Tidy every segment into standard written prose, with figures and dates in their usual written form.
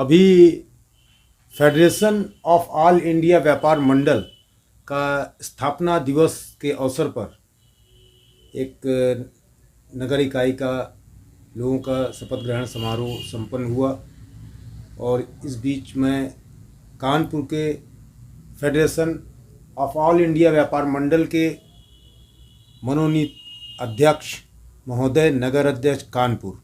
अभी federation of all India व्यापार मंडल का स्थापना दिवस के अवसर पर एक नगर इकाई का लोगों का शपथ ग्रहण समारोह संपन्न हुआ और इस बीच में कानपुर के फेडरेशन ऑफ ऑल इंडिया व्यापार मंडल के मनोनीत अध्यक्ष महोदय नगर अध्यक्ष कानपुर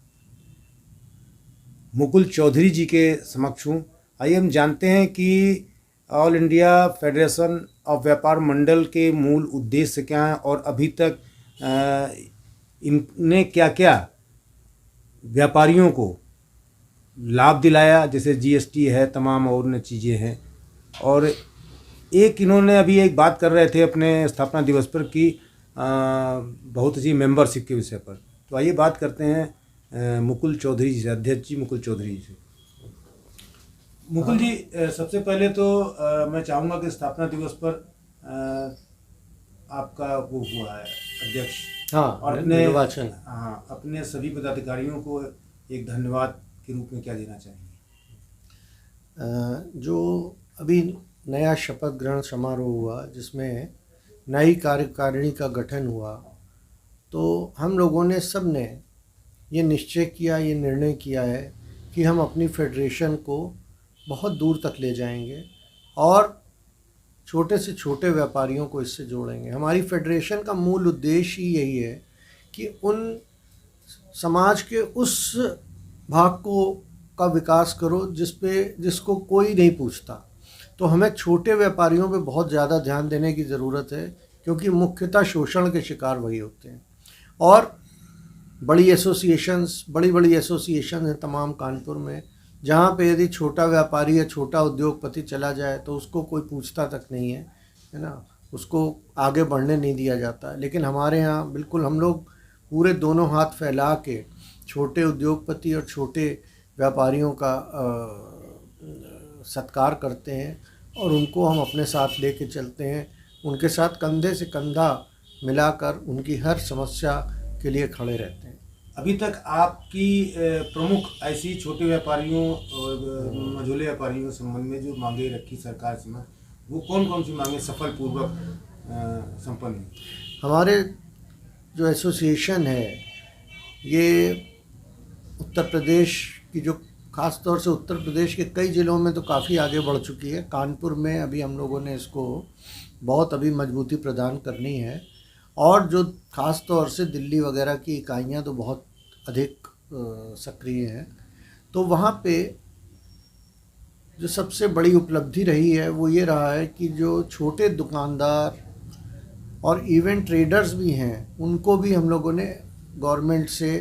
मुकुल चौधरी जी के समक्ष हूँ। आइए हम जानते हैं कि ऑल इंडिया फेडरेशन ऑफ व्यापार मंडल के मूल उद्देश्य क्या हैं और अभी तक इनने क्या क्या व्यापारियों को लाभ दिलाया, जैसे जीएसटी है, तमाम और अन्य चीज़ें हैं। और एक इन्होंने अभी एक बात कर रहे थे अपने स्थापना दिवस पर कि बहुत सी मेंबरशिप के विषय पर। तो आइए बात करते हैं मुकुल चौधरी जी से, अध्यक्ष जी मुकुल चौधरी जी से। मुकुल जी, सबसे पहले तो मैं चाहूँगा कि स्थापना दिवस पर आपका वो हुआ है अध्यक्ष, और अपने सभी पदाधिकारियों को एक धन्यवाद के रूप में क्या देना चाहेंगे? जो अभी नया शपथ ग्रहण समारोह हुआ जिसमें नई कार्यकारिणी का गठन हुआ, तो हम लोगों ने सब ने ये निश्चय किया, ये निर्णय किया है कि हम अपनी फेडरेशन को बहुत दूर तक ले जाएंगे और छोटे से छोटे व्यापारियों को इससे जोड़ेंगे। हमारी फेडरेशन का मूल उद्देश्य ही यही है कि उन समाज के उस भाग को का विकास करो जिसको कोई नहीं पूछता। तो हमें छोटे व्यापारियों पे बहुत ज़्यादा ध्यान देने की ज़रूरत है, क्योंकि मुख्यतः शोषण के शिकार वही होते हैं। और बड़ी एसोसिएशन हैं तमाम कानपुर में, जहाँ पे यदि छोटा व्यापारी या छोटा उद्योगपति चला जाए तो उसको कोई पूछता तक नहीं है, है ना, उसको आगे बढ़ने नहीं दिया जाता। लेकिन हमारे यहाँ बिल्कुल हम लोग पूरे दोनों हाथ फैला के छोटे उद्योगपति और छोटे व्यापारियों का सत्कार करते हैं और उनको हम अपने साथ लेके चलते हैं। उनके साथ कंधे से कंधा मिलाकर उनकी हर समस्या के लिए खड़े रहते हैं। अभी तक आपकी प्रमुख ऐसी छोटे व्यापारियों और मझोले व्यापारियों के संबंध में जो मांगे रखी सरकार से, वो कौन कौन सी मांगे सफलपूर्वक संपन्न हुई? हमारे जो एसोसिएशन है ये उत्तर प्रदेश की, जो ख़ास तौर से उत्तर प्रदेश के कई ज़िलों में तो काफ़ी आगे बढ़ चुकी है। कानपुर में अभी हम लोगों ने इसको बहुत अभी मजबूती प्रदान करनी है, और जो ख़ास तौर से दिल्ली वगैरह की इकाइयाँ तो बहुत अधिक सक्रिय हैं। तो वहाँ पे जो सबसे बड़ी उपलब्धि रही है वो ये रहा है कि जो छोटे दुकानदार और इवेंट ट्रेडर्स भी हैं, उनको भी हम लोगों ने गवर्नमेंट से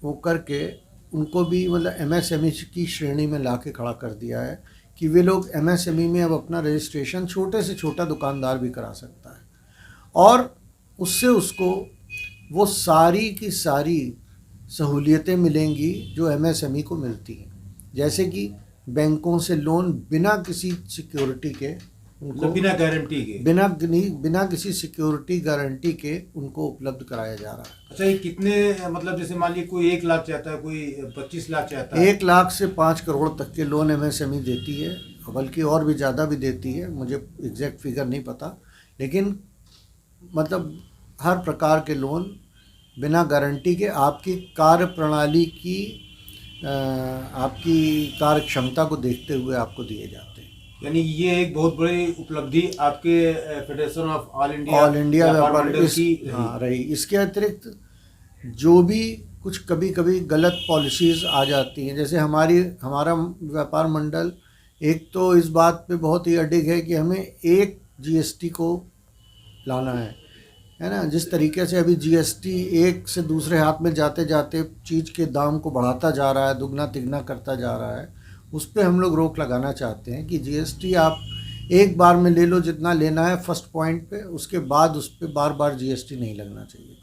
वो करके उनको भी मतलब एमएसएमई की श्रेणी में ला के खड़ा कर दिया है कि वे लोग एमएसएमई में अब अपना रजिस्ट्रेशन छोटे से छोटा दुकानदार भी करा सकता है, और उससे उसको वो सारी की सारी सहूलियतें मिलेंगी जो एमएसएमई को मिलती हैं। जैसे कि बैंकों से लोन बिना किसी सिक्योरिटी के उनको, बिना गारंटी के, बिना किसी सिक्योरिटी गारंटी के उनको उपलब्ध कराया जा रहा है। अच्छा, ये कितने, मतलब जैसे मान लीजिए कोई 1 लाख चाहता है, कोई 25 लाख चाहता है? 1 लाख से 5 करोड़ तक के लोन एमएसएमई देती है, बल्कि और भी ज़्यादा भी देती है, मुझे एग्जैक्ट फिगर नहीं पता। लेकिन मतलब हर प्रकार के लोन बिना गारंटी के आपकी कार्य प्रणाली की, आपकी कार्य क्षमता को देखते हुए आपको दिए जाते हैं। यानी ये एक बहुत बड़ी उपलब्धि आपके फेडरेशन ऑफ ऑल इंडिया व्यापार मंडल की रही। इसके अतिरिक्त जो भी कुछ कभी कभी गलत पॉलिसीज़ आ जाती हैं, जैसे हमारा व्यापार मंडल एक तो इस बात पे बहुत ही अडिग है कि हमें एक जीएसटी को लाना है ना। जिस तरीके से अभी जीएसटी एक से दूसरे हाथ में जाते जाते चीज़ के दाम को बढ़ाता जा रहा है, दुगना तिगना करता जा रहा है, उस पर हम लोग रोक लगाना चाहते हैं कि जीएसटी आप एक बार में ले लो जितना लेना है फर्स्ट पॉइंट पे, उसके बाद उस पर बार बार जीएसटी नहीं लगना चाहिए।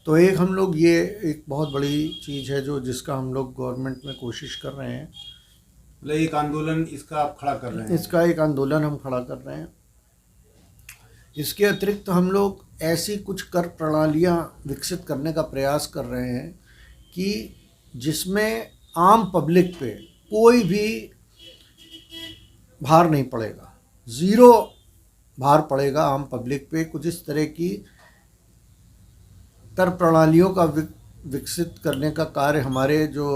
तो एक हम लोग ये एक बहुत बड़ी चीज़ है जो जिसका हम लोग गवर्नमेंट में कोशिश कर रहे हैं। मतलब एक आंदोलन इसका आप खड़ा कर रहे हैं? इसका एक आंदोलन हम खड़ा कर रहे हैं। इसके अतिरिक्त हम लोग ऐसी कुछ कर प्रणालियाँ विकसित करने का प्रयास कर रहे हैं कि जिसमें आम पब्लिक पे कोई भी भार नहीं पड़ेगा, ज़ीरो भार पड़ेगा आम पब्लिक पे। कुछ इस तरह की कर प्रणालियों का विकसित करने का कार्य हमारे जो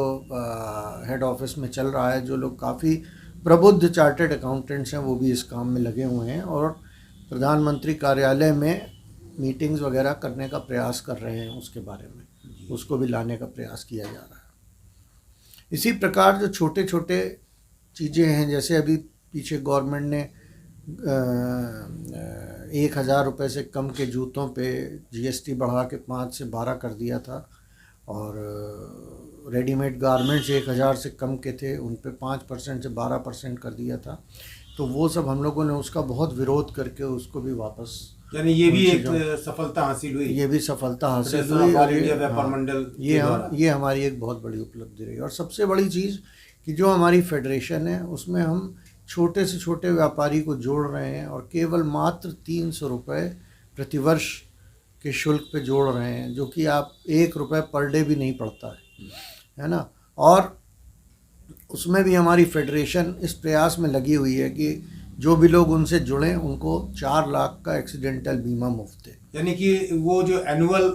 हेड ऑफिस में चल रहा है। जो लोग काफ़ी प्रबुद्ध चार्टर्ड अकाउंटेंट्स हैं वो भी इस काम में लगे हुए हैं और प्रधानमंत्री कार्यालय में मीटिंग्स वगैरह करने का प्रयास कर रहे हैं। उसके बारे में उसको भी लाने का प्रयास किया जा रहा है। इसी प्रकार जो छोटे छोटे चीज़ें हैं, जैसे अभी पीछे गवर्नमेंट ने 1,000 रुपये से कम के जूतों पे जीएसटी बढ़ा के 5 से 12 कर दिया था, और रेडीमेड गारमेंट्स 1,000 से कम के थे उन पे 5% से 12% कर दिया था। तो वो सब हम लोगों ने उसका बहुत विरोध करके उसको भी वापस, यानी ये भी एक सफलता हासिल हुई। ये भी सफलता हासिल फेडरेशन हुई ऑफ और ऑल इंडिया व्यापार मंडल के द्वारा। ये हमारी एक बहुत बड़ी उपलब्धि रही। और सबसे बड़ी चीज़ कि जो हमारी फेडरेशन है उसमें हम छोटे से छोटे व्यापारी को जोड़ रहे हैं और केवल मात्र 300 रुपये प्रतिवर्ष के शुल्क पे जोड़ रहे हैं, जो कि आप 1 रुपये पर डे भी नहीं पड़ता है ना। और उसमें भी हमारी फेडरेशन इस प्रयास में लगी हुई है कि जो भी लोग उनसे जुड़ें उनको 4 लाख का एक्सीडेंटल बीमा मुफ्त है। यानी कि वो जो एनुअल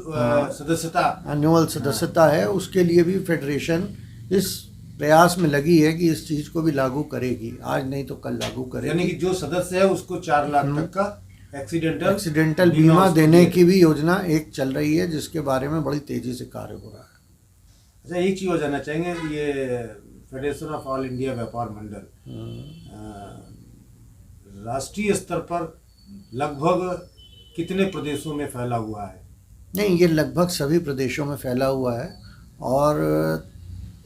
सदस्यता है उसके लिए भी फेडरेशन इस प्रयास में लगी है कि इस चीज़ को भी लागू करेगी, आज नहीं तो कल लागू करेगी। यानी कि जो सदस्य है उसको 4 लाख तक का एक्सीडेंटल बीमा देने की भी योजना एक चल रही है, जिसके बारे में बड़ी तेजी से कार्य हो रहा है। अच्छा, एक चीज़ और जानना चाहेंगे, ये फेडरेशन ऑफ ऑल इंडिया व्यापार मंडल राष्ट्रीय स्तर पर लगभग कितने प्रदेशों में फैला हुआ है? नहीं, ये लगभग सभी प्रदेशों में फैला हुआ है और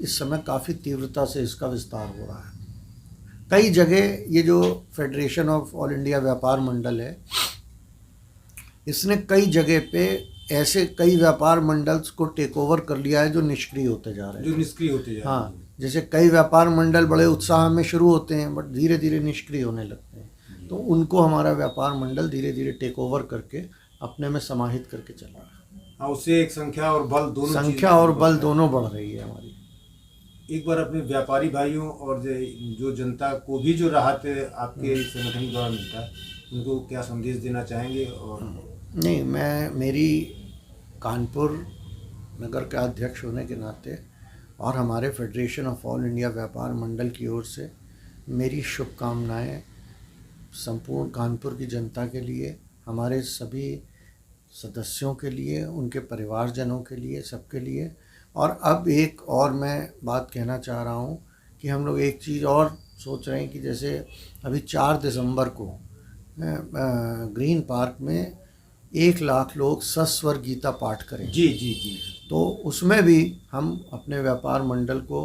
इस समय काफ़ी तीव्रता से इसका विस्तार हो रहा है। कई जगह ये जो फेडरेशन ऑफ ऑल इंडिया व्यापार मंडल है, इसने कई जगह पे ऐसे कई व्यापार मंडल्स को टेक ओवर कर लिया है जो निष्क्रिय होते जा रहे हैं। हाँ, जैसे कई व्यापार मंडल बड़े उत्साह में शुरू होते हैं बट धीरे धीरे निष्क्रिय होने लगते हैं, तो उनको हमारा व्यापार मंडल धीरे धीरे टेक ओवर करके अपने में समाहित करके चल रहा है। हाँ, उससे एक संख्या और बल दोनों बढ़ रही है हमारी। एक बार अपने व्यापारी भाइयों और जो जनता को भी जो राहत आपके संगठन द्वारा मिलता है, उनको क्या संदेश देना चाहेंगे? और नहीं, मेरी कानपुर नगर का अध्यक्ष होने के नाते और हमारे फेडरेशन ऑफ ऑल इंडिया व्यापार मंडल की ओर से मेरी शुभकामनाएं संपूर्ण कानपुर की जनता के लिए, हमारे सभी सदस्यों के लिए, उनके परिवारजनों के लिए, सबके लिए। और अब एक और मैं बात कहना चाह रहा हूँ कि हम लोग एक चीज़ और सोच रहे हैं कि जैसे अभी 4 दिसंबर को ग्रीन पार्क में 1 लाख लोग सस्वर गीता पाठ करें। जी। तो उसमें भी हम अपने व्यापार मंडल को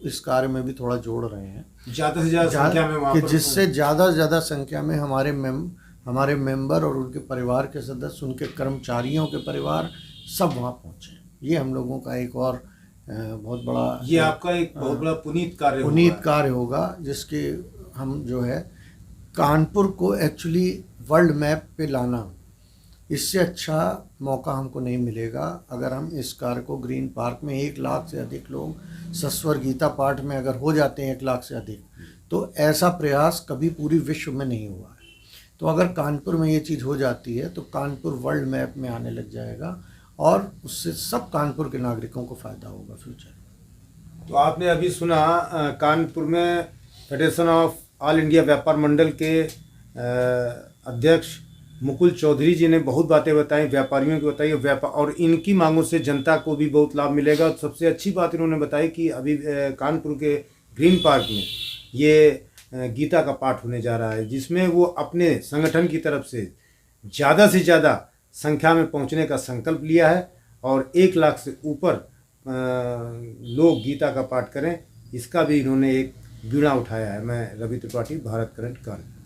इस कार्य में भी थोड़ा जोड़ रहे हैं, ज़्यादा से ज़्यादा संख्या में वहाँ कि पर, जिससे ज़्यादा से ज़्यादा संख्या में हमारे मेंबर और उनके परिवार के सदस्य, उनके कर्मचारियों के परिवार सब वहाँ पहुँचे। ये हम लोगों का एक और बहुत बड़ा, ये आपका एक बहुत बड़ा पुनीत कार्य होगा, जिसके हम जो है कानपुर को एक्चुअली वर्ल्ड मैप पे लाना, इससे अच्छा मौका हमको नहीं मिलेगा अगर हम इस कार्य को ग्रीन पार्क में 1 लाख से अधिक लोग सस्वर गीता पाठ में अगर हो जाते हैं 1 लाख से अधिक, तो ऐसा प्रयास कभी पूरी विश्व में नहीं हुआ है। तो अगर कानपुर में ये चीज़ हो जाती है तो कानपुर वर्ल्ड मैप में आने लग जाएगा और उससे सब कानपुर के नागरिकों को फ़ायदा होगा फ्यूचर। तो आपने अभी सुना कानपुर में फेडरेशन ऑफ ऑल इंडिया व्यापार मंडल के अध्यक्ष मुकुल चौधरी जी ने बहुत बातें बताई, व्यापारियों की बताई, व्यापार और इनकी मांगों से जनता को भी बहुत लाभ मिलेगा। सबसे अच्छी बात इन्होंने बताई कि अभी कानपुर के ग्रीन पार्क में ये गीता का पाठ होने जा रहा है, जिसमें वो अपने संगठन की तरफ से ज़्यादा संख्या में पहुंचने का संकल्प लिया है और 1 लाख से ऊपर लोग गीता का पाठ करें, इसका भी इन्होंने एक बीड़ा उठाया है। मैं रवि त्रिपाठी, भारत करंट कानपुर।